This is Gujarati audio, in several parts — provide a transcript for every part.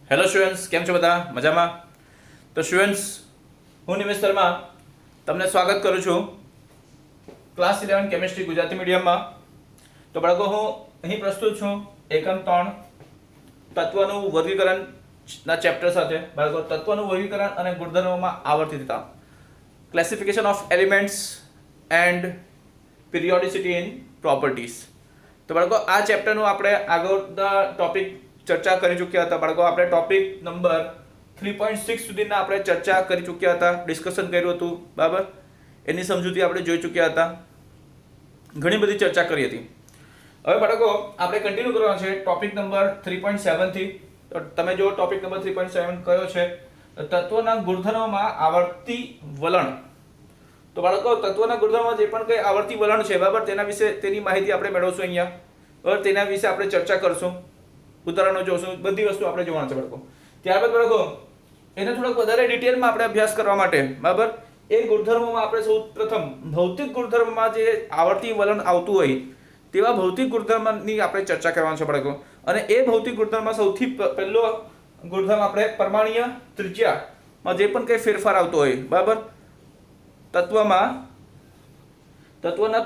હેલો સ્ટુડન્ટ્સ, કેમ છો બધા? મજામાં? તો સ્ટુડન્ટ્સ, હું નિમેશ શર્મા તમને સ્વાગત કરું છું ક્લાસ 11 કેમિસ્ટ્રી ગુજરાતી મીડિયમમાં. તો બાળકો, હું અહીં પ્રસ્તુત છું એકમ 3 તત્વનું વર્ગીકરણના ચેપ્ટર સાથે. બાળકો, તત્વનું વર્ગીકરણ અને ગુણધર્મોમાં આવર્તિતતા, classification of elements and periodicity in properties. તો બાળકો, આ ચેપ્ટરનું આપણે આગળના ટોપિક ચર્ચા કરી ચૂક્યા હતા. બાળકો, આપણે ટોપિક નંબર 3.6 સુધીના આપણે ચર્ચા કરી ચૂક્યા હતા, ડિસ્કશન કર્યું હતું. બરાબર, એની સમજૂતી આપણે જોઈ ચૂક્યા હતા, ઘણી બધી ચર્ચા કરી હતી. હવે બાળકો, આપણે કન્ટિન્યુ કરવાનો છે ટોપિક નંબર 3.7 થી. તો તમે જો ટોપિક નંબર 3.7 કયો છે, તત્વના ગુણધર્મોમાં આવર્તી વલણ. તો બાળકો, તત્વના ગુણધર્મમાં જે પણ કંઈ આવર્તી વલણ છે, બરાબર, તેના વિશે તેની માહિતી આપણે મેળવશું અહીંયા. બરાબર, તેના વિશે આપણે ચર્ચા કરશું, ઉદાહરણો જોશું, બધી વસ્તુ આપણે જોવાનું છે બાળકો. ત્યારબાદ બાળકો, એને થોડોક વધારે ડિટેલમાં આપણે અભ્યાસ કરવા માટે, બરાબર, એ ગુણધર્મોમાં આપણે સૌ પ્રથમ ભૌતિક ગુણધર્મમાં જે આવર્તી વલણ આવતું હોય તેવા ભૌતિક ગુણધર્મની આપણે ચર્ચા કરવાની છે બાળકો. અને એ ભૌતિક ગુણધર્મમાં સૌથી પહેલો ગુણધર્મ આપણે પરમાણ્વીય ત્રિજ્યામાં જે પણ કંઈ ફેરફાર આવતો હોય, બરાબર, તત્વના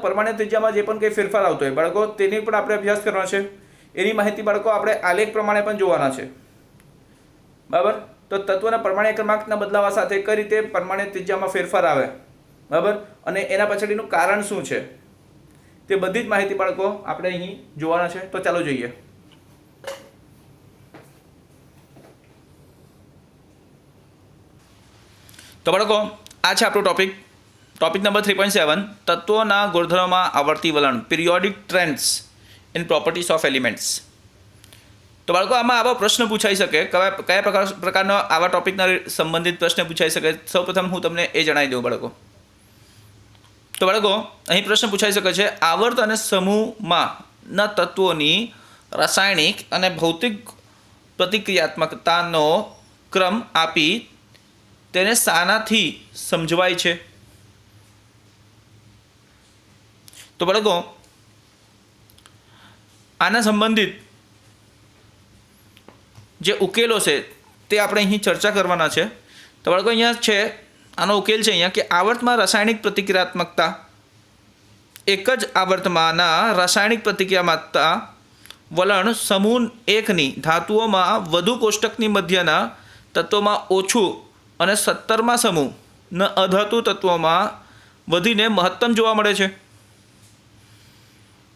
પરમાણ્વીય ત્રિજ્યામાં જે પણ કંઈ ફેરફાર આવતો હોય બાળકો, તેની પણ આપણે અભ્યાસ કરવાનો છે. એની માહિતી બાળકો આપણે આલેખ પ્રમાણે પણ જોવાના છે. બરાબર, તો તત્વના પરમાણ્વીય ક્રમાંકના બદલાવા સાથે કઈ રીતે પરમાણ્વીય ત્રિજ્યામાં ફેરફાર આવે, બરાબર, અને એના પાછળનું કારણ શું છે, તે બધી જ માહિતી બાળકો આપણે અહીં જોવાના છે. તો ચાલો જોઈએ. તો બાળકો, આ છે આપણો ટોપિક નંબર 3.7, તત્વોના ગુણધર્મોમાં આવર્તી વલણ, periodic trends in properties of elements. તો બાળકો, આમાં આવા પ્રશ્ન પૂછાઈ શકે, કયા પ્રકારનો આવા ટોપિકના સંબંધિત પ્રશ્ન પૂછાઈ શકે, સૌપ્રથમ હું તમને એ જણાવી દઉં બાળકો. તો બાળકો, અહીં પ્રશ્ન પૂછાઈ શકે છે, આવર્ત અને સમૂહમાંના તત્વોની રાસાયણિક અને ભૌતિક પ્રતિક્રિયાત્મકતાનો ક્રમ આપી તેને શાનાથી સમજવાય છે? તો બાળકો, આના સંબંધિત જે ઉકેલો છે તે આપણે અહીં ચર્ચા કરવાના છે. તો બાળકો, અહીંયા છે આનો ઉકેલ છે અહીંયા કે આવર્તમાં રાસાયણિક પ્રતિક્રિયાત્મકતા, એક જ આવર્તમાંના રાસાયણિક પ્રતિક્રિયાત્મકતા વલણ સમૂહ 1ની ધાતુઓમાં વધુ કોષ્ટકની મધ્યના તત્વોમાં ઓછું અને 17મા સમૂહના અધાતુ તત્વોમાં વધીને મહત્તમ જોવા મળે છે.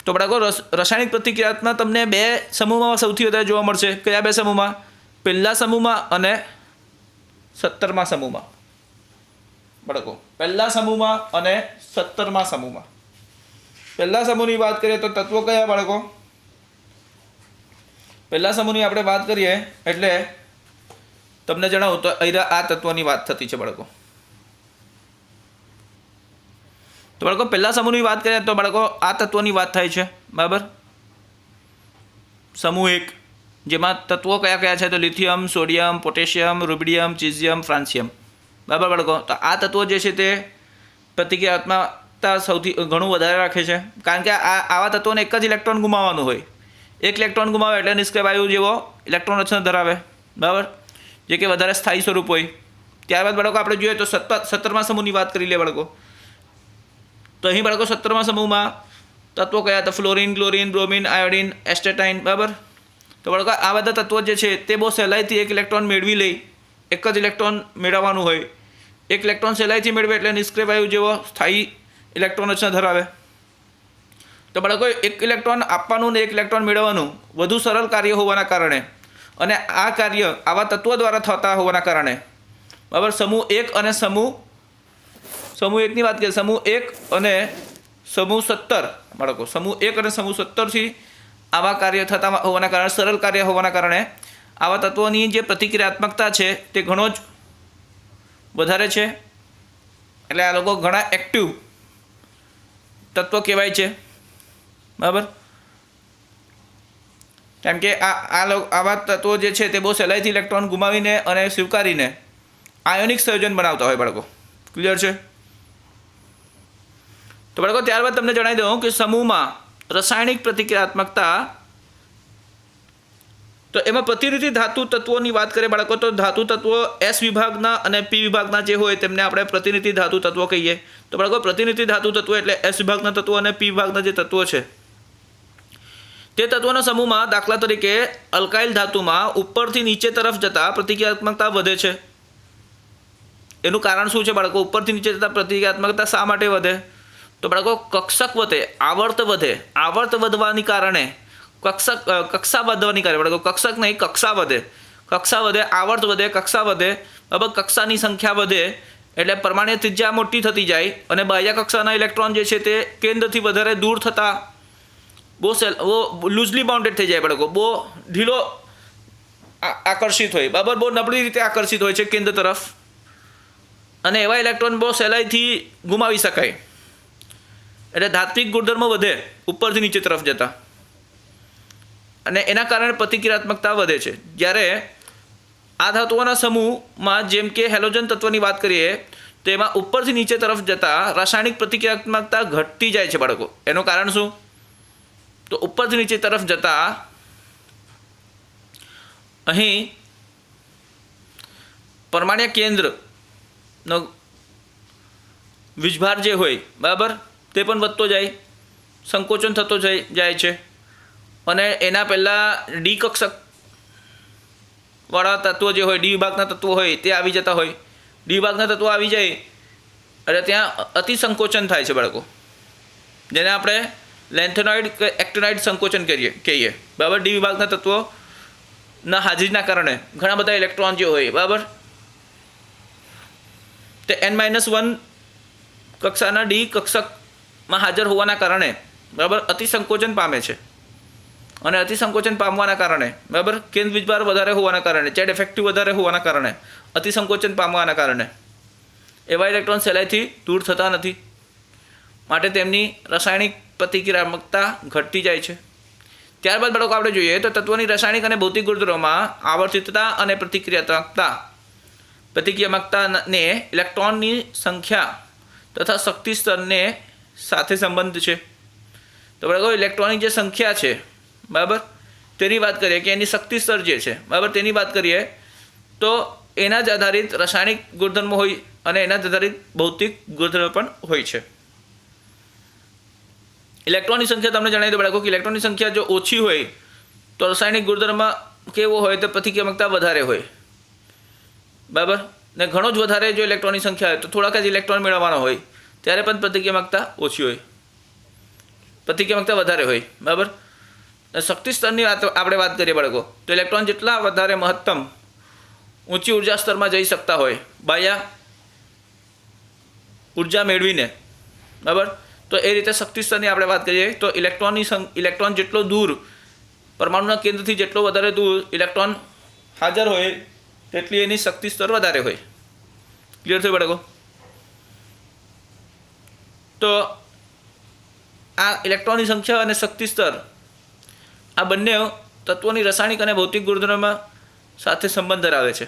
તો બાળકો, રાસાયણિક પ્રતિક્રિયામાં તમને બે સમૂહમાં સૌથી વધારે જોવા મળશે. કયા બે સમૂહમાં? પહેલા સમૂહમાં અને 17મા સમૂહમાં. બાળકો, પહેલા સમૂહમાં અને 17મા સમૂહમાં. પહેલા સમૂહની વાત કરીએ તો તત્વો કયા બાળકો? પહેલા સમૂહની આપણે વાત કરીએ એટલે તમને જણાવું તો અહીં આ તત્વની વાત થતી છે બાળકો. તો બાળકો, પહેલા સમૂહની વાત કરીએ તો બાળકો આ તત્વની વાત થાય છે, બરાબર. સમૂહ 1, જેમાં તત્વો કયા કયા છે તો લિથિયમ, સોડિયમ, પોટેશિયમ, રૂબિડિયમ, ચીઝિયમ, ફ્રાન્સિયમ. બરાબર બાળકો, તો આ તત્વો જે છે તે પ્રતિક્રિયાત્મકતા સૌથી ઘણું વધારે રાખે છે, કારણ કે આવા તત્વોને એક જ ઇલેક્ટ્રોન ગુમાવવાનું હોય. એક ઇલેક્ટ્રોન ગુમાવે એટલે નિષ્ક્રિય વાયુ જેવો ઇલેક્ટ્રોન રચના ધરાવે, બરાબર, જે કે વધારે સ્થાયી સ્વરૂપ હોય. ત્યારબાદ બાળકો આપણે જોઈએ તો 17મા સમૂહની વાત કરી લે બાળકો. તો અહીં બાળકો 17મા સમૂહમાં તત્વો કયા? તો ફ્લોરિન, ક્લોરિન, બ્રોમિન, આયોડિન, એસ્ટેટાઇન, બરાબર. તો બાળકો, આ બધા તત્વો જે છે તે બહુ સહેલાઈથી એક ઇલેક્ટ્રોન મેળવી લે, એક જ ઇલેક્ટ્રોન મેળવવાનું હોય. એક ઇલેક્ટ્રોન સહેલાઈથી મેળવે એટલે નિષ્ક્રિય વાયુ જેવો સ્થાયી ઇલેક્ટ્રોન રચના ધરાવે. તો બાળકો, એક ઇલેક્ટ્રોન આપવાનું ને એક ઇલેક્ટ્રોન મેળવવાનું વધુ સરળ કાર્ય હોવાના કારણે, અને આ કાર્ય આવા તત્વો દ્વારા થતા હોવાના કારણે, બરાબર, સમૂહ 1 અને સમૂહ 1ની વાત કરીએ, સમૂહ 1 અને સમૂહ 17 બાળકો, સમૂહ 1 અને સમૂહ 17થી આવા કાર્ય થતા હોવાના કારણે, સરળ કાર્ય હોવાના કારણે આવા તત્વોની જે પ્રતિક્રિયાત્મકતા છે તે ઘણો જ વધારે છે. એટલે આ લોકો ઘણા એક્ટિવ તત્વો કહેવાય છે, બરાબર. કેમ કે આવા તત્વો જે છે તે બહુ સહેલાઈથી ઇલેક્ટ્રોન ગુમાવીને અને સ્વીકારીને આયોનિક સંયોજન બનાવતા હોય બાળકો. ક્લિયર છે? તો બાળકો, ત્યારબાદ તમને જણાવી દઉં કે સમૂહમાં રાસાયણિક પ્રતિક્રિયાત્મકતા તો એમાં પ્રતિનિધિ ધાતુ તત્વોની વાત કરીએ બાળકો, તો ધાતુ તત્વો એસ વિભાગના અને પી વિભાગના જે હોય તેમને આપણે પ્રતિનિધિ ધાતુ તત્વો કહીએ. તો બાળકો પ્રતિનિધિ ધાતુ તત્વો એટલે એસ વિભાગના તત્વો અને પી વિભાગના જે તત્વો છે તે તત્વોના સમૂહમાં દાખલા તરીકે અલ્કાઇલ ધાતુમાં ઉપરથી નીચે તરફ જતાં પ્રતિક્રિયાત્મકતા વધે છે. એનું કારણ શું છે બાળકો? ઉપરથી નીચે જતાં પ્રતિક્રિયાત્મકતા શા માટે વધે? તો બાળકો કક્ષક વધે, આવર્ત વધે. આવર્ત વધવાની કારણે કક્ષા વધવાની કારણે બાળકો કક્ષક નહીં કક્ષા વધે. કક્ષા વધે, આવર્ત વધે, કક્ષા વધે. બરાબર, કક્ષાની સંખ્યા વધે એટલે પરમાણ્વીય ત્રિજ્યા મોટી થતી જાય અને બાહ્ય કક્ષાના ઇલેક્ટ્રોન જે છે તે કેન્દ્રથી વધારે દૂર થતાં બહુ લૂઝલી બાઉન્ડેડ થઈ જાય બાળકો, બહુ ઢીલો આકર્ષિત હોય. બરાબર, બહુ નબળી રીતે આકર્ષિત હોય છે કેન્દ્ર તરફ અને એવા ઇલેક્ટ્રોન બહુ સહેલાઈથી ગુમાવી શકાય. એટલે ધાત્વિક ગુણધર્મો વધે ઉપરથી નીચે તરફ જતા અને એના કારણે પ્રતિક્રિયાત્મકતા વધે છે. જ્યારે આ ધાતુઓના સમૂહમાં જેમ કે હેલોજન તત્વની વાત કરીએ તો એમાં ઉપરથી નીચે તરફ જતાં રાસાયણિક પ્રતિક્રિયાત્મકતા ઘટતી જાય છે બાળકો. એનું કારણ શું? તો ઉપરથી નીચે તરફ જતાં અહીં પરમાણ્વીય કેન્દ્રનો વીજભાર જે હોય બરાબર તે પણ વધતો જાય, સંકોચન થતો જાય છે અને એના પહેલાં ડી કક્ષક વાળા તત્વો જે હોય, ડી વિભાગના તત્વો હોય તે આવી જતા હોય. ડી વિભાગના તત્વો આવી જાય એટલે ત્યાં અતિ સંકોચન થાય છે બાળકો, જેને આપણે લેન્થેનોઇડ કે એક્ટિનોઇડ સંકોચન કહીએ. બરાબર, ડી વિભાગના તત્વોના હાજરીના કારણે ઘણા બધા ઇલેક્ટ્રોન જે હોય બરાબર તે N-1 કક્ષાના ડી કક્ષકમાં હાજર હોવાના કારણે બરાબર અતિ સંકોચન પામે છે અને અતિ સંકોચન પામવાના કારણે બરાબર કેન્દ્ર વીજભાર વધારે હોવાના કારણે, ચેડ ઇફેક્ટિવ વધારે હોવાના કારણે, અતિ સંકોચન પામવાના કારણે એવા ઇલેક્ટ્રોન સહેલાઈથી દૂર થતા નથી. માટે તેમની રાસાયણિક પ્રતિક્રિયાત્મકતા ઘટતી જાય છે. ત્યારબાદ બાળકો આપણે જોઈએ તો તત્વોની રાસાયણિક અને ભૌતિક ગુણધર્મોમાં આવર્તિતતા અને પ્રતિક્રિયાત્મકતાને ઇલેક્ટ્રોનની સંખ્યા તથા શક્તિ સ્તરને સાથે સંબંધ છે. તો બાળકો ઇલેક્ટ્રોનની જે સંખ્યા છે બરાબર તેની વાત કરીએ કે એની શક્તિ સ્તર જે છે બરાબર તેની વાત કરીએ તો એના જ આધારિત રાસાયણિક ગુણધર્મો હોય અને એના જ આધારિત ભૌતિક ગુણધર્મો પણ હોય છે. ઇલેક્ટ્રોનની સંખ્યા તમને જણાવી દો બાળકો કે ઇલેક્ટ્રોનની સંખ્યા જો ઓછી હોય તો રાસાયણિક ગુણધર્મ કેવો હોય તો પ્રતિક્રિયાત્મકતા વધારે હોય બરાબર, ને ઘણો જ વધારે જો ઇલેક્ટ્રોનની સંખ્યા હોય તો થોડાક જ ઇલેક્ટ્રોન મેળવવાનો હોય ત્યારે પણ પ્રતિક્રિયાત્મકતા ઓછી હોય, પ્રતિક્રિયાત્મકતા વધારે હોય બરાબર. શક્તિ સ્તરની આપણે વાત કરીએ બાળકો તો ઇલેક્ટ્રોન જેટલા વધારે મહત્તમ ઊંચી ઉર્જા સ્તરમાં જઈ શકતા હોય બાહ્ય ઉર્જા મેળવીને બરાબર, તો એ રીતે શક્તિ સ્તરની આપણે વાત કરીએ તો ઇલેક્ટ્રોન જેટલો દૂર પરમાણુના કેન્દ્રથી જેટલો વધારે દૂર ઇલેક્ટ્રોન હાજર હોય તેટલી એની શક્તિ સ્તર વધારે હોય. ક્લિયર થયું બાળકો? તો આ ઇલેક્ટ્રોનની સંખ્યા અને શક્તિ સ્તર આ બંને તત્વોની રાસાયણિક અને ભૌતિક ગુણધર્મોમાં સાથે સંબંધ ધરાવે છે.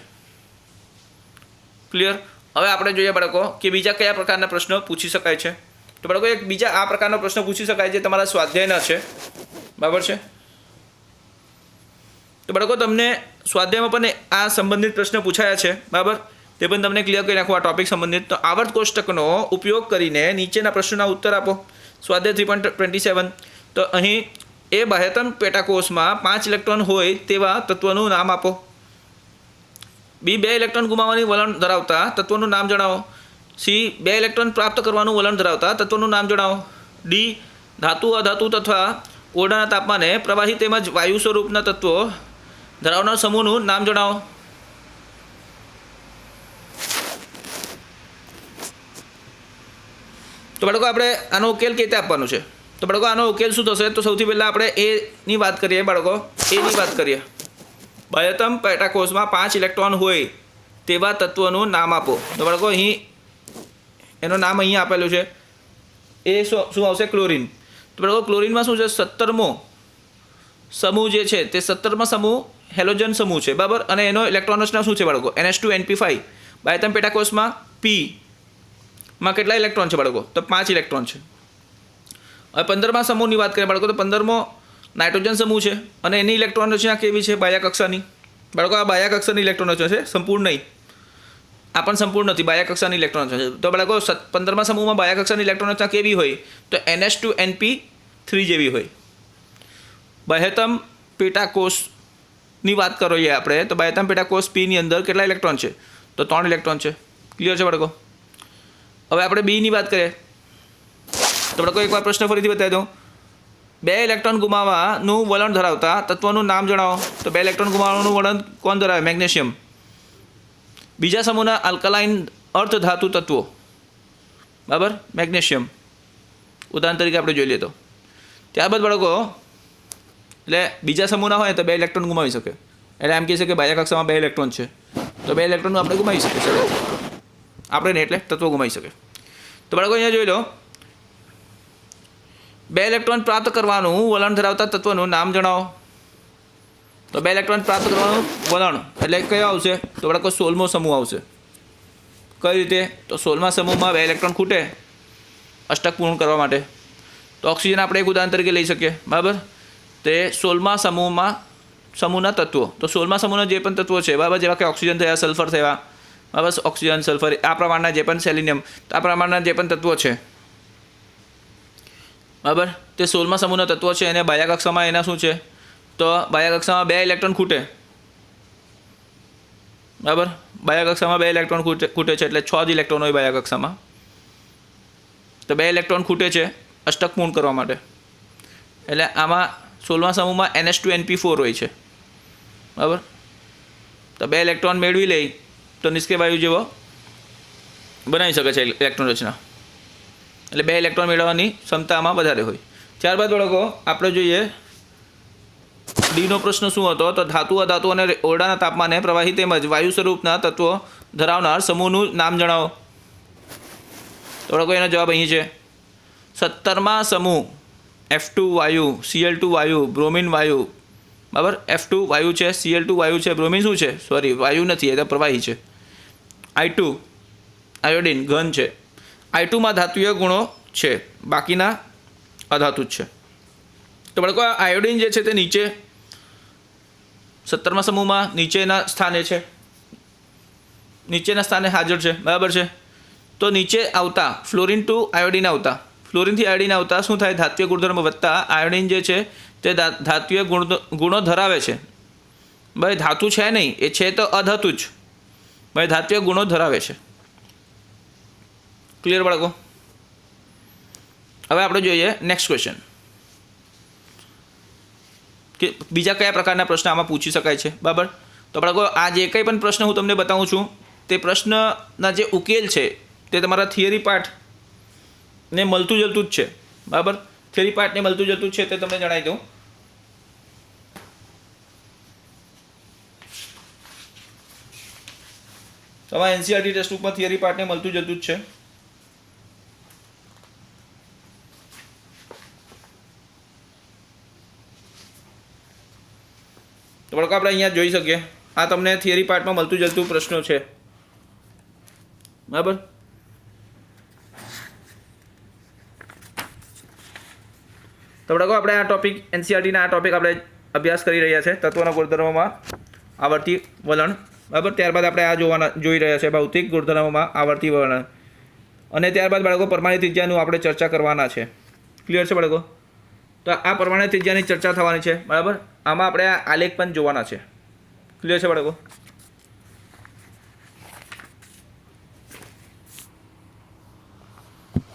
ક્લિયર? હવે આપણે જોઈએ બાળકો કે બીજા કયા પ્રકારના પ્રશ્નો પૂછી શકાય છે. તો બાળકો એક બીજા આ પ્રકારનો પ્રશ્ન પૂછી શકાય જે તમારા સ્વાધ્યાયના છે બરાબર છે. તો બાળકો તમને સ્વાધ્યાયમાં પણ આ સંબંધિત પ્રશ્ન પૂછાયા છે બરાબર, તે પણ તમને ક્લિયર કરી નાખો આ ટોપિક સંબંધિત. તો આવર્ત કોષ્ટકનો ઉપયોગ કરીને નીચેના પ્રશ્નોના ઉત્તર આપો. સ્વાધ્યાય 3.27 તો અહીં એ બાહ્યતમ પેટાકોષમાં 5 ઇલેક્ટ્રોન હોય તેવા તત્વનું નામ આપો. બી 2 ઇલેક્ટ્રોન ગુમાવવાની વલણ ધરાવતા તત્વનું નામ જણાવો. સી 2 ઇલેક્ટ્રોન પ્રાપ્ત કરવાનું વલણ ધરાવતા તત્વનું નામ જણાવો. ડી ધાતુ અધાતુ તથા ઓરડાના તાપમાને પ્રવાહી તેમજ વાયુ સ્વરૂપના તત્વો ધરાવનાર સમૂહનું નામ જણાવો. તો બાળકો આપણે આનો ઉકેલ કેવી રીતે આપવાનો છે? તો બાળકો આનો ઉકેલ શું થશે? તો સૌથી પહેલાં આપણે એની વાત કરીએ બાળકો, એની વાત કરીએ. બાહ્યતમ પેટાકોષમાં 5 ઇલેક્ટ્રોન હોય તેવા તત્વનું નામ આપો. તો બાળકો અહીં એનું નામ અહીં આપેલું છે. એ શું આવશે? ક્લોરીન. તો બાળકો ક્લોરીનમાં શું છે? 17મો સમૂહ જે છે તે 17મા સમૂહ હેલોજન સમૂહ છે બરાબર, અને એનો ઇલેક્ટ્રોન રચના શું છે બાળકો? NH2NP5. બાહ્યતમ પેટાકોષમાં P માં કેટલા ઇલેક્ટ્રોન છે બાળકો? તો 5 ઇલેક્ટ્રોન છે. હવે 15મા સમૂહની વાત કરીએ બાળકો તો 15મો નાઇટ્રોજન સમૂહ છે અને એની ઇલેક્ટ્રોન રચના કેવી છે? બાહ્ય કક્ષાની. બાળકો આ બાહ્ય કક્ષાની ઇલેક્ટ્રોન રચના છે, સંપૂર્ણ નહીં. આ પણ સંપૂર્ણ નથી, બાહ્ય કક્ષાની ઇલેક્ટ્રોન રચના છે. તો બાળકો 15મા સમૂહમાં બાહ્ય કક્ષાની ઇલેક્ટ્રોન રચના કેવી હોય? તો NH2NP3 જેવી હોય. બાહ્યતમ પેટાકોષની વાત કરીએ આપણે તો બાહ્યતમ પેટાકોષ Pની અંદર કેટલા ઇલેક્ટ્રોન છે? તો 3 ઇલેક્ટ્રોન છે. ક્લિયર છે બાળકો? હવે આપણે બીની વાત કરીએ તો બાળકો એકવાર પ્રશ્ન ફરીથી બતાવી દઉં. 2 ઇલેક્ટ્રોન ગુમાવવાનું વલણ ધરાવતા તત્વનું નામ જણાવો. તો 2 ઇલેક્ટ્રોન ગુમાવવાનું વલણ કોણ ધરાવે? મેગ્નેશિયમ. બીજા સમૂહના આલ્કલાઇન અર્ધધાતુ તત્વો, બરાબર, મેગ્નેશિયમ. ઉદાહરણ તરીકે આપણે જોઈ લઈએ તો ત્યારબાદ બાળકો એટલે બીજા સમૂહના હોય તો 2 ઇલેક્ટ્રોન ગુમાવી શકે. એટલે એમ કહે છે કે બાહ્ય કક્ષામાં 2 ઇલેક્ટ્રોન છે તો 2 ઇલેક્ટ્રોન આપણે ગુમાવી શકીએ. આપણે ને એટલે તત્વો ગુમાવી શકે. તો બાળકો અહીંયા જોઈ લો, 2 ઇલેક્ટ્રોન પ્રાપ્ત કરવાનું વલણ ધરાવતા તત્વનું નામ જણાવો. તો 2 ઇલેક્ટ્રોન પ્રાપ્ત કરવાનું વલણ એટલે કયો આવશે? તો બાળકો 16મો સમૂહ આવશે. કઈ રીતે? તો 16મા સમૂહમાં 2 ઇલેક્ટ્રોન ખૂટે અષ્ટક પૂર્ણ કરવા માટે. તો ઓક્સિજન આપણે એક ઉદાહરણ તરીકે લઈ શકીએ, બરાબર. તે 16મા સમૂહના તત્વો, તો 16મા સમૂહના જે પણ તત્વો છે, બરાબર, જેવા કે ઓક્સિજન થયા, સલ્ફર થયા, બરાબર, ઓક્સિજન, સલ્ફર, આ પ્રમાણના જે પણ સેલિનિયમ, આ પ્રમાણના જે પણ તત્વો છે, બરાબર, તે 16મા સમૂહના તત્વો છે. અને બાહ્ય કક્ષામાં એના શું છે? તો બાહ્ય કક્ષામાં 2 ઇલેક્ટ્રોન ખૂટે, બરાબર. બાહ્ય કક્ષામાં 2 ઇલેક્ટ્રોન ખૂટે છે એટલે 6 જ ઇલેક્ટ્રોન હોય બાહ્ય કક્ષામાં. તો 2 ઇલેક્ટ્રોન ખૂટે છે અષ્ટક પૂર્ણ કરવા માટે. એટલે આમાં 16મા સમૂહમાં NH2NP4 હોય છે, બરાબર. તો 2 ઇલેક્ટ્રોન મેળવી લઈ તો નિષ્ક્રિય વાયુ જેવો બનાવી શકે છે ઇલેક્ટ્રોન રચના. એટલે 2 ઇલેક્ટ્રોન મેળવવાની ક્ષમતા આમાં વધારે હોય. ત્યારબાદ બાળકો આપણે જોઈએ ડીનો પ્રશ્ન શું હતો? તો ધાતુ, અધાતુ અને ઓરડાના તાપમાને પ્રવાહી તેમજ વાયુ સ્વરૂપના તત્વો ધરાવનાર સમૂહનું નામ જણાવો. તો બાળકો એનો જવાબ અહીં છે. 17મા સમૂહ F2 વાયુ, Cl2 વાયુ, બ્રોમિન વાયુ, બરાબર. F2 વાયુ છે, Cl2 વાયુ છે, બ્રોમિન શું છે? સોરી, વાયુ નથી, એ તો પ્રવાહી છે. I2 આયોડિન ઘન છે. I2માં ધાતુય ગુણો છે, બાકીના અધાતુ જ છે. તો બાળકો આ આયોડિન જે છે તે નીચે 17મા સમૂહમાં નીચેના સ્થાને છે, નીચેના સ્થાને હાજર છે, બરાબર છે. તો નીચે આવતા ફ્લોરિન ટુ આયોડિન આવતા, ફ્લોરિનથી આયોડિન આવતા શું થાય? ધાત્વિય ગુણધર્મ વધતા આયોડિન જે છે તે ધાત્વિય ગુણો ધરાવે છે. ભાઈ ધાતુ છે નહીં, એ છે તો અધાતુ જ, ભાઈ ધાત્વિય ગુણો ધરાવે છે. ક્લિયર બાળકો? હવે આપણે જોઈએ નેક્સ્ટ ક્વેશ્ચન કે બીજા કયા પ્રકારના પ્રશ્ન આમાં પૂછી શકાય છે, બરાબર. તો બાળકો આ જે કંઈ પણ પ્રશ્ન હું તમને બતાવું છું તે પ્રશ્નના જે ઉકેલ છે તે તમારા થિયરી પાર્ટને મળતું જલતું જ છે, બરાબર. થિયરી પાર્ટને મળતું જલતું જ છે તે તમને જણાવી દઉં. તમારા NCERT ટેક્સ્ટ બુકમાં થિયરી પાર્ટને મળતું જતું જ છે. તો બાળકો આપણે અહીંયા જોઈ શકીએ આ તમને થિયરી પાર્ટમાં મળતું જતું પ્રશ્નો છે, બરાબર. તો બાળકો આપણે આ ટોપિક NCERTના આ ટોપિક આપણે અભ્યાસ કરી રહ્યા છે, તત્વના ગુણધર્મોમાં આવર્તી વલણ, બરાબર. ત્યારબાદ આપણે આ જોઈ રહ્યા છે ભૌતિક ગુણધર્મોમાં આવર્તી વલણ, અને ત્યારબાદ બાળકો પરમાણુ ત્રિજ્યાનું આપણે ચર્ચા કરવાના છે. ક્લિયર છે બાળકો? તો આ પરમાણુ ત્રિજ્યાની ચર્ચા થવાની છે, બરાબર. આમાં આપણે આ આલેખ પણ જોવાના છે. ક્લિયર છે બાળકો?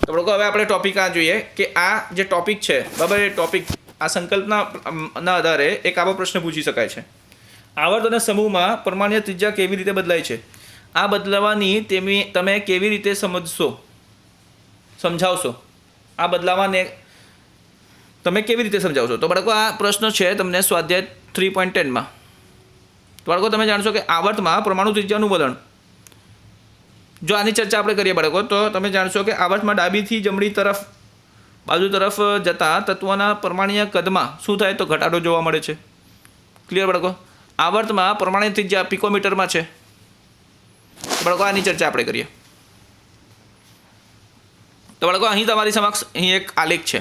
તો બાળકો હવે આપણે ટોપિક આ જોઈએ કે આ જે ટોપિક છે, બરાબર, એ ટોપિક આ સંકલ્પના આધારે એક આવો પ્રશ્ન પૂછી શકાય છે. આવર્ત અને સમૂહમાં પરમાણુ ત્રિજ્યા કેવી રીતે બદલાય છે? આ બદલાવાની તમે કેવી રીતે સમજાવશો? આ બદલાવાને તમે કેવી રીતે સમજાવશો? તો બાળકો આ પ્રશ્ન છે તમને સ્વાધ્યાય 3.10માં. તો બાળકો તમે જાણશો કે આવર્તમાં પરમાણુ ત્રિજ્યાનું વલણ. જો આની ચર્ચા આપણે કરીએ બાળકો તો તમે જાણશો કે આવર્તમાં ડાબીથી જમણી બાજુ તરફ જતા તત્વોના પરમાણ્વીય કદમાં શું થાય? તો ઘટાડો જોવા મળે છે. ક્લિયર બાળકો? આવર્તમાં પરમાણુ ત્રિજ્યા પિકોમીટરમાં છે. બાળકો આની ચર્ચા આપણે કરીએ તો બાળકો અહીં તમારી સમક્ષ અહીં એક આલેખ છે,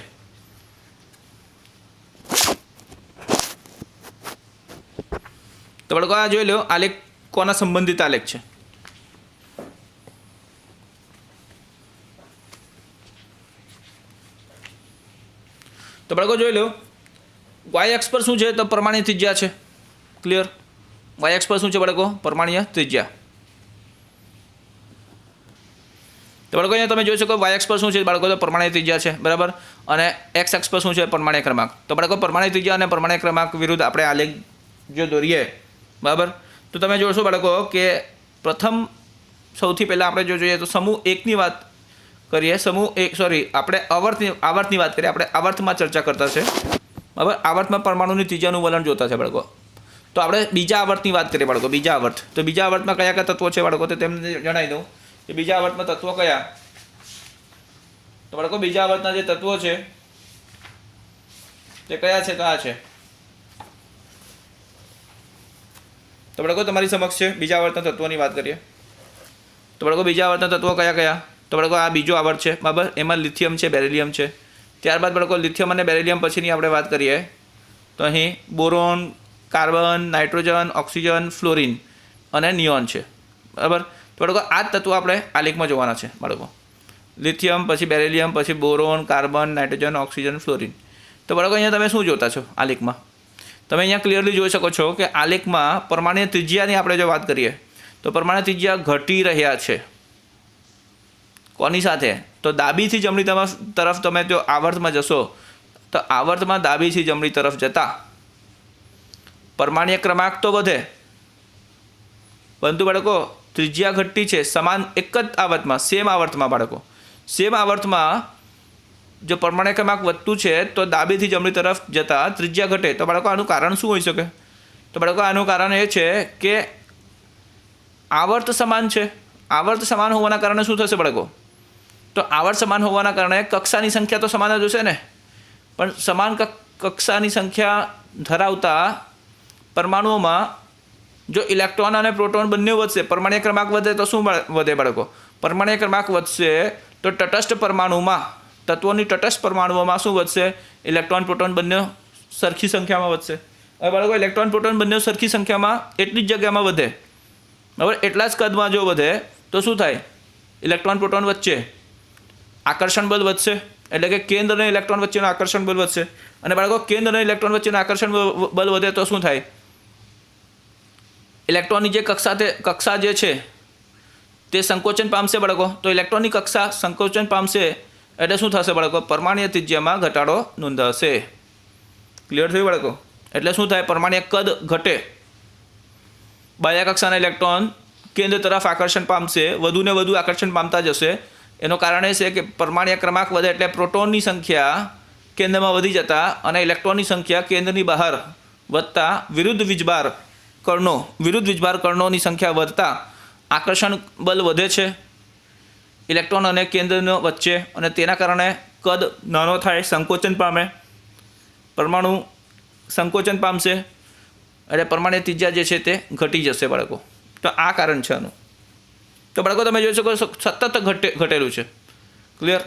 તો બાળકો આ જોઈ લો, આલેખ કોના સંબંધિત આલેખ છે? તો બાળકો જોઈ લો, વાય એક્સ પર શું છે? તો પરમાણ્ય ત્રિજ્યા છે. ક્લિયર? વાય એક્સ પર શું છે બાળકો? પરમાણ્ય ત્રિજ્યા. તો બાળકો અહીંયા તમે જોઈ શકો વાય એક્સ પર શું છે બાળકો? તો પરમાણ્ય ત્રિજ્યા છે, બરાબર. અને એક્સ એક્સ પર શું છે? પરમાણ્ય ક્રમાંક. તો બાળકો પરમાણ્ય ત્રિજ્યા અને પરમાણ્ય ક્રમાંક વિરુદ્ધ આપણે આલેખ જો દોરીએ, બરાબર, તો તમે જોશો બાળકો કે પ્રથમ સૌથી પહેલાં આપણે જો જોઈએ તો સમૂહ એકની વાત કરીએ. સમૂહ એક, સોરી, આપણે આવર્તની વાત કરીએ. આપણે આવર્તમાં ચર્ચા કરતા છે, બરાબર. આવર્તમાં પરમાણુની ત્રિજ્યાનું વલણ જોતા છે બાળકો. તો આપણે બીજા આવર્તની વાત કરીએ બાળકો. બીજા આવર્ત, તો બીજા આવર્તમાં કયા કયા તત્વો છે બાળકો? તો તેમને જણાવી દઉં કે બીજા આવર્તમાં તત્વો કયા. તો બાળકો બીજા આવર્તના જે તત્વો છે તે કયા છે? તો આ છે. તો બાળકો તમારી સમક્ષ છે બીજા આવર્તના તત્વોની વાત કરીએ. તો બાળકો બીજા આવર્તના તત્વો કયા કયા? તો બાળકો આ બીજો આવર્ત છે, બરાબર. એમાં લિથિયમ છે, બેરિલિયમ છે. ત્યારબાદ બાળકો લિથિયમ અને બેરિલિયમ પછીની આપણે વાત કરીએ તો અહીં boron, carbon, nitrogen, oxygen, fluorine અને નિયોન છે, બરાબર. તો બાળકો આ જ તત્વો આપણે આલેખમાં જોવાના છે બાળકો. લિથિયમ, પછી બેરિલિયમ, પછી boron, carbon, nitrogen, oxygen, fluorine. તો બાળકો અહીંયા તમે શું જોતા છો આલેખમાં? તમે અહીંયા ક્લિયરલી જોઈ શકો છો કે આલેખમાં પરમાણ્ય ત્રિજ્યાની આપણે જો વાત કરીએ તો પરમાણ્ય ત્રિજ્યા ઘટી રહ્યા છે. કોની સાથે? તો ડાબીથી જમણી તરફ તમે જો આવર્તમાં જશો તો આવર્તમાં ડાબીથી જમણી તરફ જતા પરમાણ્ય ક્રમાંક તો વધે, પરંતુ બાળકો ત્રિજ્યા ઘટતી છે. સમાન એક જ આવર્તમાં, સેમ આવર્તમાં બાળકો, સેમ આવર્તમાં જો પરમાણ્ય ક્રમાંક વધતું છે તો ડાબીથી જમણી તરફ જતાં ત્રિજ્યા ઘટે. તો બાળકો આનું કારણ શું હોઈ શકે? તો બાળકો આનું કારણ એ છે કે આવર્ત સમાન છે. આવર્ત સમાન હોવાના કારણે શું થશે બાળકો? તો આવર્ત સમાન હોવાના કારણે કક્ષાની સંખ્યા તો સમાન જ હશે ને, પણ સમાન કક્ષાની સંખ્યા ધરાવતા પરમાણુઓમાં જો ઇલેક્ટ્રોન અને પ્રોટોન બંને વધશે, પરમાણ્ય ક્રમાંક વધે તો શું વધે બાળકો? પરમાણ્ય ક્રમાંક વધશે તો તટસ્થ પરમાણુમાં, તત્વોની તટસ્થ પરમાણુઓમાં શું વધશે? ઇલેક્ટ્રોન પ્રોટોન બંને સરખી સંખ્યામાં વધશે. હવે બાળકો ઇલેક્ટ્રોન પ્રોટોન બંને સરખી સંખ્યામાં એટલી જ જગ્યામાં વધે, બરાબર. એટલા જ કદમાં જો વધે તો શું થાય? ઇલેક્ટ્રોન પ્રોટોન વચ્ચે આકર્ષણ બળ વધશે, એટલે કે કેન્દ્ર અને ઇલેક્ટ્રોન વચ્ચેનું આકર્ષણ બળ વધશે. અને બાળકો કેન્દ્ર અને ઇલેક્ટ્રોન વચ્ચેનું આકર્ષણ બળ વધે તો શું થાય? ઇલેક્ટ્રોનની જે કક્ષા જે છે તે સંકોચન પામશે બાળકો. તો ઇલેક્ટ્રોનની કક્ષા સંકોચન પામશે એટલે શું થશે બાળકો? પરમાણ્ય ત્રિજ્યામાં ઘટાડો નોંધાશે. ક્લિયર થયું બાળકો? એટલે શું થાય? પરમાણ્ય કદ ઘટે. બાહ્ય કક્ષાના ઇલેક્ટ્રોન કેન્દ્ર તરફ આકર્ષણ પામશે, વધુને વધુ આકર્ષણ પામતા જશે. એનું કારણ એ છે કે પરમાણ્ય ક્રમાંક વધે એટલે પ્રોટોનની સંખ્યા કેન્દ્રમાં વધી જતા અને ઇલેક્ટ્રોનની સંખ્યા કેન્દ્રની બહાર વધતા વિરુદ્ધ વીજભાર કણોની સંખ્યા વધતા આકર્ષણ બળ વધે છે ઇલેક્ટ્રોન અને કેન્દ્રનો વચ્ચે, અને તેના કારણે કદ નાનો થાય, સંકોચન પામે, પરમાણુ સંકોચન પામશે એટલે પરમાણ્ય ત્રિજ્યા જે છે તે ઘટી જશે બાળકો. તો આ કારણ છે આનું. તો બાળકો તમે જોઈ શકો સતત ઘટેલું છે. ક્લિયર?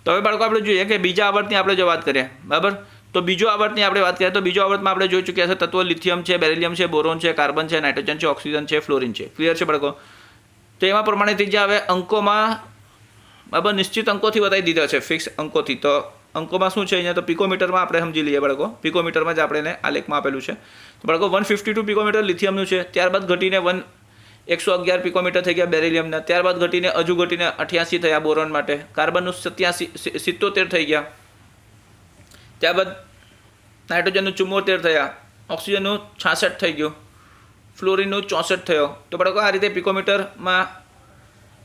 તો હવે બાળકો આપણે જોઈએ કે બીજા આવર્તની આપણે જો વાત કરીએ, બરાબર. તો બીજો આવર્તની આપણે વાત કરીએ તો બીજો આવર્તમાં આપણે જોઈ ચૂક્યા છે તત્વો લિથિયમ છે, બેરિલિયમ છે, બોરોન છે, કાર્બન છે, નાઇટ્રોજન છે, ઓક્સિજન છે, ફ્લોરિન છે. ક્લિયર છે બાળકો? તો એમાં પ્રમાણે ત્રિજ્યા હવે અંકોમાં, બરાબર, નિશ્ચિત અંકોથી બતાવી દીધા છે, ફિક્સ અંકોથી. તો અંકોમાં શું છે અહીંયા? તો પિકોમીટરમાં આપણે સમજી લઈએ બાળકો. પિકોમીટરમાં જ આપણે આલેખમાં આપેલું છે. તો બાળકો 152 પિકોમીટર લિથિયમનું છે, ત્યારબાદ ઘટીને 111 પિકોમીટર થઈ ગયા બેરિલિયમના, ત્યારબાદ ઘટીને 88 થયા બોરોન માટે, કાર્બનનું 77 થઈ ગયા, ત્યારબાદ નાઇટ્રોજનનું 74 થયા, ઓક્સિજનનું 66 થઈ ગયું, ફ્લોરિનનું 64 થયો. તો બાળકો આ રીતે પિકોમીટરમાં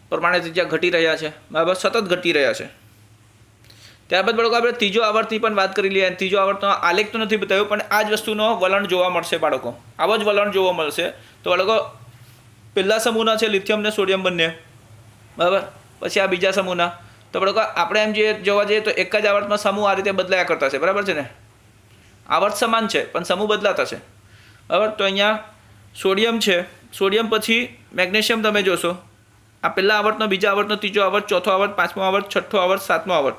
પરમાણ્ય ત્રિજ્યા ઘટી રહ્યા છે, બરાબર, સતત ઘટી રહ્યા છે. ત્યારબાદ બાળકો આપણે ત્રીજો આવર્તની પણ વાત કરી લઈએ. ત્રીજો આવર્તનો આલેખ તો નથી બતાવ્યો, પણ આ જ વસ્તુનો વલણ જોવા મળશે બાળકો. આવો જ વલણ જોવા મળશે. તો બાળકો પહેલા સમૂહના છે લિથિયમ ને સોડિયમ બંને, બરાબર. પછી આ બીજા સમૂહના. તો બાળકો આપણે એમ જોવા જઈએ તો એક જ આવર્તમાં સમૂહ આ રીતે બદલાયા કરતા છે, બરાબર છે ને? આવર્ત સમાન છે પણ સમૂહ બદલાતા છે, બરાબર. તો અહીંયા સોડિયમ છે, સોડિયમ પછી મેગ્નેશિયમ તમે જોશો. આ પહેલા આવર્તનો, બીજા આવર્તનો, ત્રીજો આવર્ત, ચોથો આવર્ત, પાંચમો આવર્ત, છઠ્ઠો આવર્ત, સાતમો આવર્ત.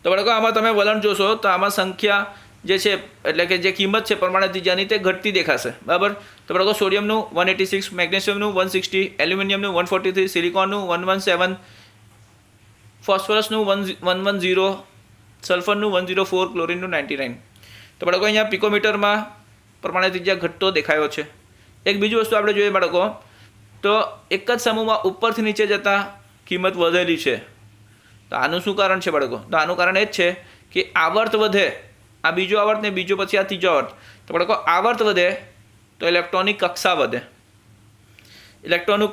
તો બાળકો આમાં તમે વલણ જોશો તો આમાં સંખ્યા જે છે એટલે કે જે કિંમત છે પરમાણુ ત્રિજ્યાની તે ઘટતી દેખાશે, બરાબર. તો બાળકો સોડિયમનું 186, મેગ્નેશિયમનું 160, એલ્યુમિનિયમનું 143, સિલિકોનનું 117, ફોસ્ફરસનું 110, સલ્ફરનું 104, ક્લોરિનનું 99. તો બાળકો અહીંયા પિકોમીટરમાં પરમાણુ ત્રિજ્યા ઘટતો દેખાયો છે. એક બીજી વસ્તુ આપણે જોઈએ બાળકો, તો એક જ સમૂહમાં ઉપરથી નીચે જતાં કિંમત વધેલી છે. તો આનું શું કારણ છે બાળકો? તો આનું કારણ એ જ છે કે આવર્ત વધે, આ બીજો આવર્ત ને બીજો પછી આ ત્રીજો આવર્ત. તો બાળકો આવર્ત વધે તો ઇલેક્ટ્રોનની કક્ષા વધે. ઇલેક્ટ્રોનનું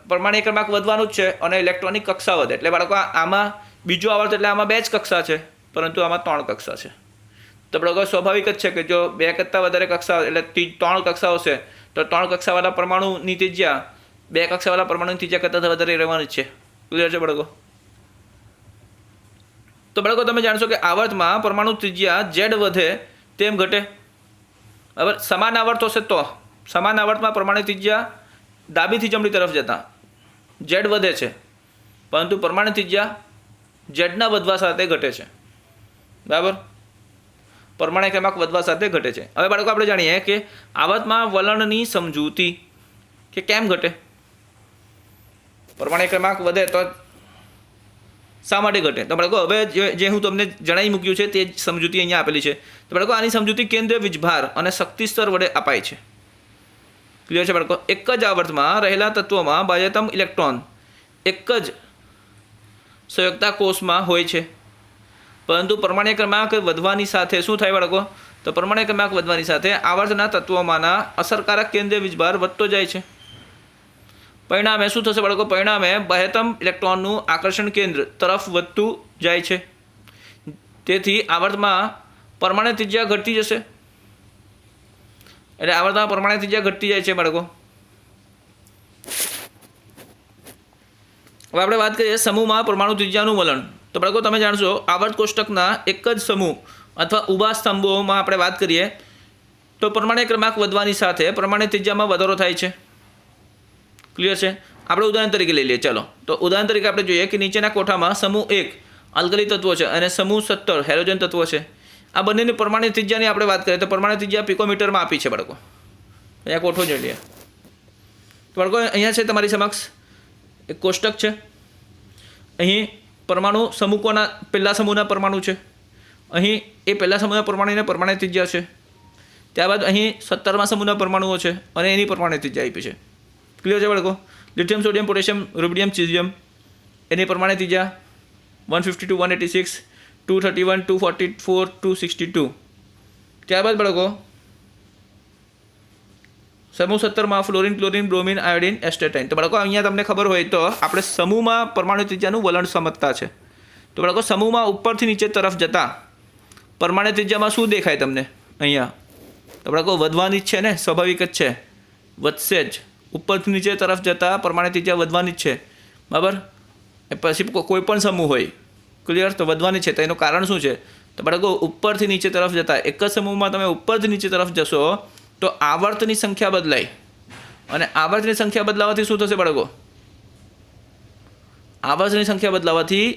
પરમાણુ ક્રમાંક વધવાનું જ છે અને ઇલેક્ટ્રોનની કક્ષા વધે. એટલે બાળકો આમાં બીજો આવર્ત એટલે આમાં 2 જ કક્ષા છે, પરંતુ આમાં 3 કક્ષા છે. તો બાળકો સ્વાભાવિક જ છે કે જો 2 કરતાં વધારે કક્ષા એટલે 3 કક્ષાઓ છે તો 3 કક્ષાવાળા પરમાણુની ત્રિજ્યા 2 કક્ષાવાળા પરમાણુની ત્રિજ્યા કરતાં વધારે રહેવાની જ છે. ક્લિયર છે બાળકો? તો બાળકો તમે જાણશો કે આવર્તમાં પરમાણુ ત્રિજ્યા Z વધે તેમ ઘટે. બરાબર, સમાન આવર્ત હશે તો સમાન આવર્તમાં પરમાણુ ત્રિજ્યા ડાબીથી જમણી તરફ જતાં Z વધે છે, પરંતુ પરમાણુ ત્રિજ્યા ઝેડના વધવા સાથે ઘટે છે. બરાબર, પરમાણુ ક્રમાંક વધવા સાથે ઘટે છે. હવે બાળકો આપણે જાણીએ કે આવર્તમાં વલણની સમજૂતી કે કેમ ઘટે. પરમાણુ ક્રમાંક વધે તો શા માટે ઘટે? તો બાળકો હવે જે હું તમને જણાવી મૂક્યું છે તે જ સમજૂતી અહીંયા આપેલી છે. તો બાળકો આની સમજૂતી કેન્દ્રીય વીજભાર અને શક્તિ સ્તર વડે અપાય છે. ક્લિયર છે બાળકો? એક જ આવર્તમાં રહેલા તત્વોમાં બાહ્યતમ ઇલેક્ટ્રોન એક જ સંયુક્તા કોષમાં હોય છે, પરંતુ પરમાણુ ક્રમાંક વધવાની સાથે શું થાય બાળકો? તો પરમાણુ ક્રમાંક વધવાની સાથે આવર્તના તત્વોમાંના અસરકારક કેન્દ્રીય વીજભાર વધતો જાય છે. પરિણામે શું થશે બાળકો? પરિણામે બાહ્યતમ ઇલેક્ટ્રોનનું આકર્ષણ કેન્દ્ર તરફ વધતું જાય છે. તેથી આવર્તમાં પરમાણુ ત્રિજ્યા ઘટતી જશે. એટલે આવર્તમાં પરમાણુ ત્રિજ્યા ઘટતી જાય છે બાળકો. હવે આપણે વાત કરીએ સમૂહમાં પરમાણુ ત્રિજ્યાનું વલણ. તો બાળકો તમે જાણશો આવર્ત કોષ્ટકના એક જ સમૂહ અથવા ઊભા સ્તંભોમાં આપણે વાત કરીએ તો પરમાણુ ક્રમાંક વધવાની સાથે પરમાણુ ત્રિજ્યામાં વધારો થાય છે. ક્લિયર છે? આપણે ઉદાહરણ તરીકે લઈ લઈએ. ચાલો તો ઉદાહરણ તરીકે આપણે જોઈએ કે નીચેના કોઠામાં સમૂહ 1 આલ્કલી તત્વો છે અને સમૂહ 17 હેલોજન તત્વો છે. આ બંનેની પરમાણુ ત્રિજ્યાની આપણે વાત કરીએ તો પરમાણુ ત્રિજ્યા પિકોમીટરમાં આપી છે બાળકો. અહીંયા કોઠો જોઈ લઈએ. તો બાળકો અહીંયા છે તમારી સમક્ષ એક કોષ્ટક છે. અહીં પરમાણુ સમૂહોના પહેલા સમૂહના પરમાણુ છે. અહીં એ પહેલા સમૂહના પરમાણુની પરમાણુ ત્રિજ્યા છે. ત્યારબાદ અહીં 17મા સમૂહના પરમાણુઓ છે અને એની પરમાણુ ત્રિજ્યા આપી છે. ક્લિયર છે બાળકો? Lithium, sodium, potassium, rubidium, caesium એની પરમાણુ ત્રિજ્યા 152, 186, 231, 244, 262. ત્યારબાદ બાળકો સમૂહ 17માં ફ્લોરિન, ક્લોરિન, બ્રોમિન, આયોડિન, એસ્ટેટાઇન. તો બાળકો અહીંયા તમને ખબર હોય તો આપણે સમૂહમાં પરમાણુ ત્રિજ્યાનું વલણ સમજતા છે. તો બાળકો સમૂહમાં ઉપરથી નીચે તરફ જતા પરમાણુ ત્રિજ્યામાં શું દેખાય તમને અહીંયા? તો બાળકો વધવાની જ છે ને, સ્વાભાવિક જ છે, વધશે જ. ઉપરથી નીચે તરફ જતાં પરમાણુ ત્રિજ્યા વધવાની જ છે. બરાબર, પછી કોઈ પણ સમૂહ હોય, ક્લિયર, તો વધવાની છે. તો એનું કારણ શું છે? તો બાળકો ઉપરથી નીચે તરફ જતાં એક જ સમૂહમાં તમે ઉપરથી નીચે તરફ જશો તો આવર્તની સંખ્યા બદલાય અને આવર્તની સંખ્યા બદલાવાથી શું થશે બાળકો? આવર્તની સંખ્યા બદલાવાથી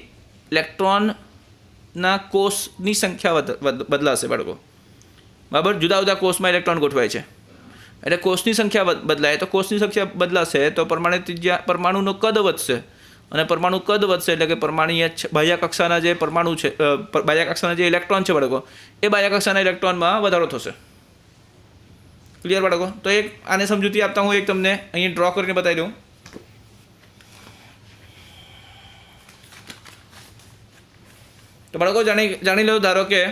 ઇલેક્ટ્રોનના કોષની સંખ્યા બદલાશે બાળકો. બરાબર, જુદા જુદા કોષમાં ઇલેક્ટ્રોન ગોઠવાય છે એટલે કોષની સંખ્યા બદલાય તો કોષની સંખ્યા બદલાશે તો પરમાણુ ત્રિજ્યા પરમાણુનું કદ વધશે અને પરમાણુ કદ વધશે એટલે કે પરમાણુય બાહ્ય કક્ષાના જે પરમાણુ છે, બાહ્ય કક્ષાના જે ઇલેક્ટ્રોન છે બાળકો, એ બાહ્ય કક્ષાના ઇલેક્ટ્રોનમાં વધારો થશે. ક્લિયર બાળકો? તો એક આને સમજૂતી આપતા હું એક તમને અહીં ડ્રો કરીને બતાવી દઉં. તો બાળકો જાણી લો, ધારો કે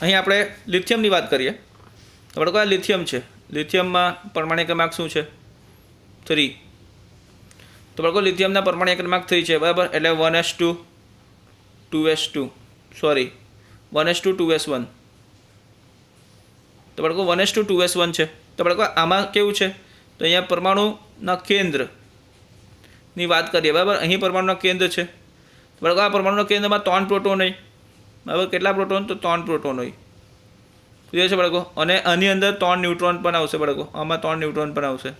અહીં આપણે લિથિયમની વાત કરીએ. તો બાળકો આ લિથિયમ છે. લિથિયમમાં પરમાણુ ક્રમાંક શું છે? 3. તો બાળકો લિથિયમના પરમાણુ ક્રમાંક 3 છે. બરાબર, એટલે 1s2 2s2 sorry 1s2 2s1. તો બાળકો 1s2 2s1 છે. તો બાળકો આમાં કેવું છે? તો અહીંયા પરમાણુના કેન્દ્રની વાત કરીએ. બરાબર, અહીં પરમાણુના કેન્દ્ર છે. તો બાળકો આ પરમાણુના કેન્દ્રમાં 3 પ્રોટોન હોય. બરાબર, કેટલા પ્રોટોન? તો 3 પ્રોટોન હોય. क्लियर है बाळको અને આની અંદર 3 ન્યુટ્રોન પણ આવશે બાળકો આમાં 3 ન્યુટ્રોન પણ આવશે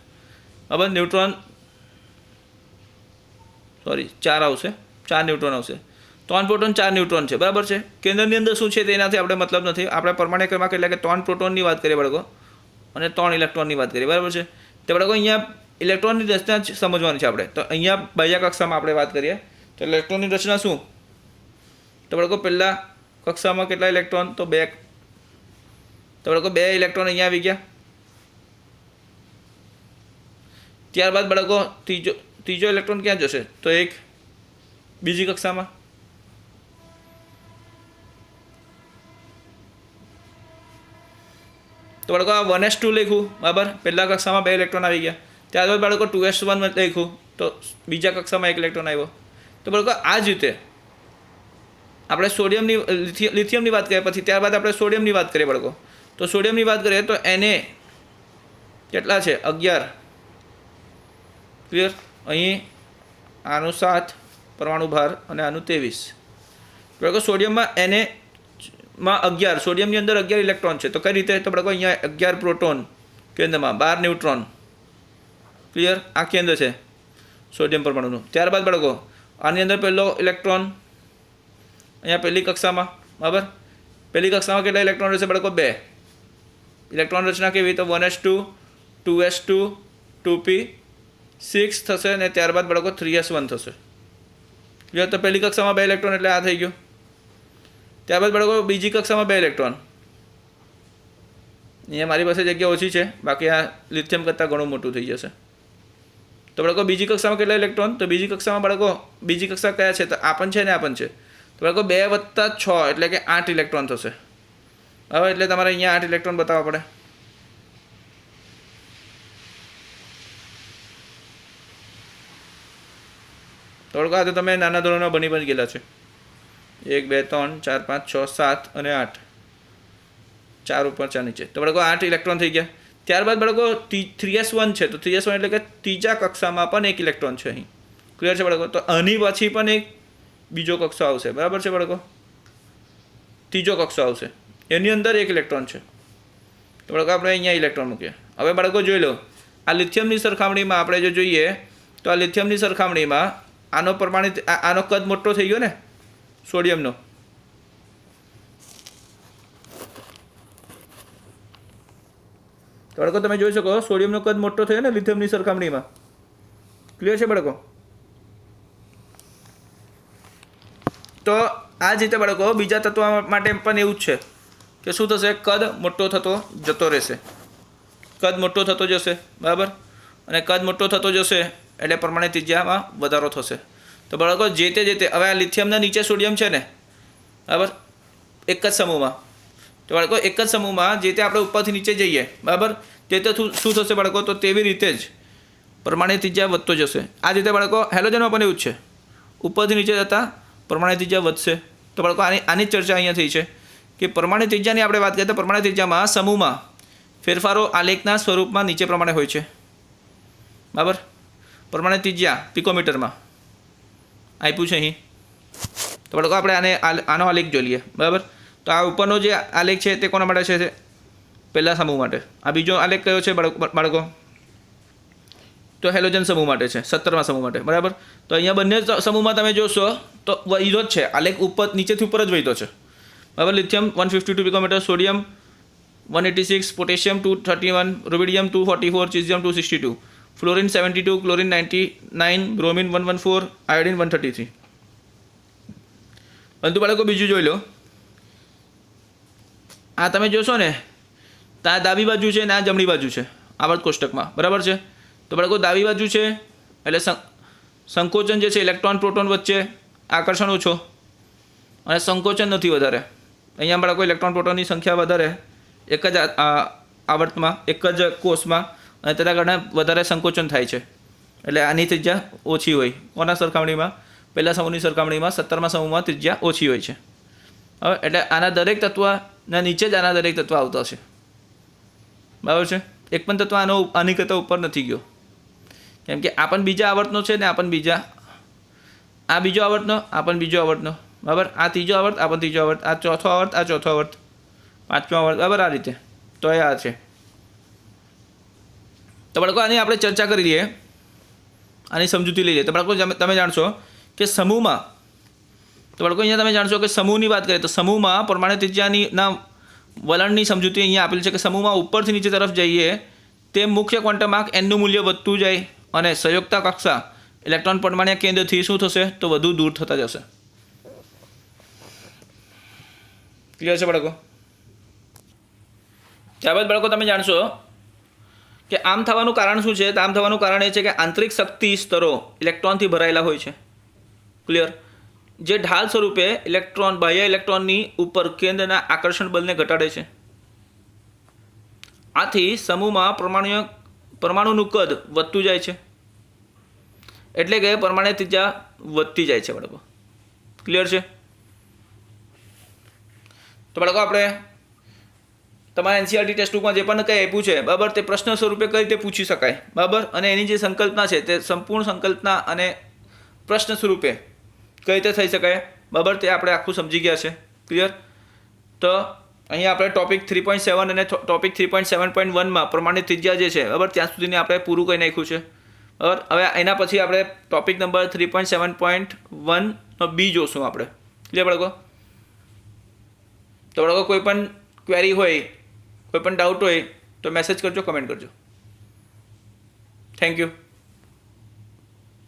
હવે ન્યુટ્રોન સોરી 4 આવશે 4 ન્યુટ્રોન આવશે 3 પ્રોટોન 4 ન્યુટ્રોન છે બરાબર છે કેન્દ્રની અંદર શું છે તેનાથી આપણે મતલબ નથી આપણે પરમાણુ ક્રમાંક એટલે કે 3 પ્રોટોનની વાત કરીએ બાળકો અને 3 ઇલેક્ટ્રોનની વાત કરીએ બરાબર છે તો બાળકો અહીંયા ઇલેક્ટ્રોનની રચના સમજવાની છે આપણે તો અહીંયા બાહ્ય કક્ષામાં આપણે વાત કરીએ તો ઇલેક્ટ્રોનની રચના શું તો બાળકો પહેલા કક્ષામાં કેટલા ઇલેક્ટ્રોન તો 2 તો બાળકો 2 ઇલેક્ટ્રોન અહીંયા આવી ગયા ત્યારબાદ બાળકો ત્રીજો ઇલેક્ટ્રોન ક્યાં જશે તો એક બીજી કક્ષામાં તો બાળકો આ 1s2 લખ્યું બરાબર પહેલા કક્ષામાં 2 ઇલેક્ટ્રોન આવી ગયા ત્યારબાદ બાળકો 2s1 લખ્યું તો બીજા કક્ષામાં 1 ઇલેક્ટ્રોન આવ્યો તો બાળકો આ જ રીતે આપણે સોડિયમની લિથિયમની વાત કરીએ પછી ત્યારબાદ આપણે સોડિયમની વાત કરીએ બાળકો તો સોડિયમની વાત કરીએ તો એને કેટલા છે 11 ક્લિયર અહીં આનું 7 પરમાણુ ભાર અને આનું 23 બાળકો સોડિયમમાં એને માં 11 સોડિયમની અંદર 11 ઇલેક્ટ્રોન છે તો કઈ રીતે તો બાળકો અહીંયા 11 પ્રોટોન કેન્દ્રમાં 12 ન્યુટ્રોન ક્લિયર આ કેન્દ્ર છે સોડિયમ પરમાણુનું ત્યારબાદ બાળકો આની અંદર પહેલો ઇલેક્ટ્રોન અહીંયા પહેલી કક્ષામાં બરાબર પહેલી કક્ષામાં કેટલા ઇલેક્ટ્રોન રહેશે બાળકો 2 ઇલેક્ટ્રોન રચના કેવી તો 1s2 2s2 2p6 થશે અને ત્યારબાદ બાળકો 3s1 થશે ક્લિયર તો પહેલી કક્ષામાં 2 ઇલેક્ટ્રોન એટલે આ થઈ ગયું ત્યારબાદ બાળકો બીજી કક્ષામાં 2 ઇલેક્ટ્રોન અહીંયા મારી પાસે જગ્યા ઓછી છે બાકી આ લિથિયમ કરતાં ઘણું મોટું થઈ જશે તો બાળકો બીજી કક્ષામાં કેટલા ઇલેક્ટ્રોન તો બીજી કક્ષામાં બાળકો બીજી કક્ષા કયા છે તો આ પણ છે ને આ પણ છે તો બાળકો 2 + 6 એટલે કે 8 ઇલેક્ટ્રોન થશે હવે એટલે તમારે અહીંયા 8 ઇલેક્ટ્રોન બતાવવા પડે તો બાળકો આ તો તમે નાના ધોરણમાં બની ગયેલા છે 1 2 3 4 5 6 7 અને 8 4 ઉપર 4 નીચે તો બાળકો 8 ઇલેક્ટ્રોન થઈ ગયા ત્યારબાદ બાળકો 3s1 છે તો 3s1 એટલે કે ત્રીજા કક્ષામાં પણ 1 ઇલેક્ટ્રોન છે અહીં ક્લિયર છે બાળકો તો આની પછી પણ એક બીજો કક્ષો આવશે બરાબર છે બાળકો ત્રીજો કક્ષો આવશે એની અંદર 1 ઇલેક્ટ્રોન છે તો બાળકો આપણે અહીંયા ઇલેક્ટ્રોન મૂકીએ હવે બાળકો જોઈ લો આ લિથિયમની સરખામણીમાં આપણે જો જોઈએ તો આ લિથિયમની સરખામણીમાં આનો પ્રમાણિત આનો કદ મોટો થઈ ગયો ને સોડિયમનો તો બાળકો તમે જોઈ શકો સોડિયમનો કદ મોટો થયો ને લિથિયમની સરખામણીમાં ક્લિયર છે બાળકો તો આ જ રીતે બાળકો બીજા તત્વો માટે પણ એવું જ છે કે શું થશે કદ મોટો થતો જતો રહેશે કદ મોટો થતો જશે બરાબર અને કદ મોટો થતો જશે એટલે પરમાણુ ત્રિજ્યામાં વધારો થશે તો બાળકો જે તે હવે આ લિથિયમના નીચે સોડિયમ છે ને બરાબર એક જ સમૂહમાં તો બાળકો એક જ સમૂહમાં જે તે આપણે ઉપરથી નીચે જઈએ બરાબર તે શું થશે બાળકો તો તેવી રીતે જ પરમાણુ ત્રિજ્યા વધતો જશે આ રીતે બાળકો હેલોજનમાં પણ એવું જ છે ઉપરથી નીચે જતાં પરમાણુ ત્રિજ્યા વધશે તો બાળકો આની ચર્ચા અહીંયા થઈ છે કે પરમાણુ ત્રિજ્યાની આપણે વાત કરીએ તો પરમાણુ ત્રિજ્યામાં સમૂહમાં ફેરફારો આલેખના સ્વરૂપમાં નીચે પ્રમાણે હોય છે બરાબર પરમાણુ ત્રિજ્યા પિકોમીટરમાં આપ્યું છે અહીં તો બાળકો આપણે આનો આલેખ જોઈ લઈએ બરાબર તો આ ઉપરનો જે આલેખ છે તે કોના માટે છે પહેલા સમૂહ માટે આ બીજો આલેખ કયો છે બાળકો તો હેલોજન સમૂહ માટે છે 17મા સમૂહ માટે બરાબર તો અહીંયા બંને સમૂહમાં તમે જોશો તો વધ્યો જ છે આલેખ ઉપર નીચેથી ઉપર જ વધ્યો છે બરાબર lithium 152 picometre sodium 186 potassium 231 rubidium 244 ચીઝિયમ 262 fluorine 72 chlorine 99 bromine 114 iodine 133 પરંતુ બાળકો બીજું જોઈ લો આ તમે જોશો ને તો આ ડાબી બાજુ છે ને આ જમણી બાજુ છે આવર્ત કોષ્ટકમાં બરાબર છે તો બાળકો ડાબી બાજુ છે એટલે સંકોચન જે છે ઇલેક્ટ્રોન પ્રોટોન વચ્ચે આકર્ષણ ઓછો અને સંકોચન નથી વધારે અહીંયા બાળકો ઇલેક્ટ્રોન પ્રોટોનની સંખ્યા વધારે એક જ આવર્તમાં એક જ કોષમાં અને તેના કારણે વધારે સંકોચન થાય છે એટલે આની ત્રિજ્યા ઓછી હોય કોના સરખામણીમાં પહેલા સમૂહની સરખામણીમાં 17મા સમૂહમાં ત્રિજ્યા ઓછી હોય છે હવે એટલે આના દરેક તત્વના નીચે જ આના દરેક તત્વ આવતા છે બરાબર છે એક પણ તત્વ આની કરતાં ઉપર નથી ગયો કેમ કે આ પણ બીજા આવર્તનો છે ને આ પણ બીજા આ બીજો આવર્તનો આ પણ બીજો આવર્તનો બરાબર આ ત્રીજો આવર્ત આ પણ ત્રીજો આવર્ત આ ચોથો આવર્ત આ ચોથો આવર્ત પાંચમા વર્ગ બરાબર આ રીતે. તો એ આ છે. તો બાળકો આની આપણે ચર્ચા કરી લઈએ, આની સમજૂતી લઈએ. તો બાળકો તમે જાણશો કે સમૂહમાં, તો બાળકો અહીંયા તમે જાણશો કે સમૂહની વાત કરીએ તો સમૂહમાં પરમાણુ ત્રિજ્યાની વલણની સમજૂતી અહીંયા આપેલી છે કે સમૂહમાં ઉપરથી નીચે તરફ જઈએ તે મુખ્ય ક્વોન્ટમ આંક એનનું મૂલ્ય વધતું જાય અને સંયોગતા કક્ષા ઇલેક્ટ્રોન પરમાણુ કેન્દ્રથી શું થશે તો વધુ દૂર થતા જશે. ક્લિયર છે બાળકો? ત્યારબાદ બાળકો તમે જાણશો કે આમ થવાનું કારણ શું છે? તો આમ થવાનું કારણ એ છે કે આંતરિક શક્તિ સ્તરો ઇલેક્ટ્રોનથી ભરાયેલા હોય છે. ક્લિયર? જે ઢાલ સ્વરૂપે ઇલેક્ટ્રોન બાહ્ય ઇલેક્ટ્રોનની ઉપર કેન્દ્રના આકર્ષણ બળને ઘટાડે છે. આથી સમૂહમાં પરમાણુનું કદ વધતું જાય છે, એટલે કે પરમાણુ ત્રિજ્યા વધતી જાય છે બાળકો. ક્લિયર છે? તો બાળકો આપણે તમારા એનસીઆરટી ટેક્સ્ટ બુકમાં જે પણ કંઈ આપ્યું છે બરાબર, તે પ્રશ્ન સ્વરૂપે કઈ રીતે પૂછી શકાય બરાબર, અને એની જે સંકલ્પના છે તે સંપૂર્ણ સંકલ્પના અને પ્રશ્ન સ્વરૂપે કઈ રીતે થઈ શકાય બરાબર, તે આપણે આખું સમજી ગયા છે. ક્લિયર? તો અહીંયા આપણે ટોપિક 3.7 અને ટોપિક 3.7.1માં પરમાણુ ત્રિજ્યા જે છે બરાબર ત્યાં સુધીને આપણે પૂરું કરી નાખ્યું છે બરાબર. હવે એના પછી આપણે ટોપિક નંબર 3.7.1 બી જોશું આપણે. ક્લિયર બાળકો? તો બાળકો કોઈ પણ ક્વેરી હોય, કોઈ પણ ડાઉટ હોય તો મેસેજ કરજો, કમેન્ટ કરજો. Thank you.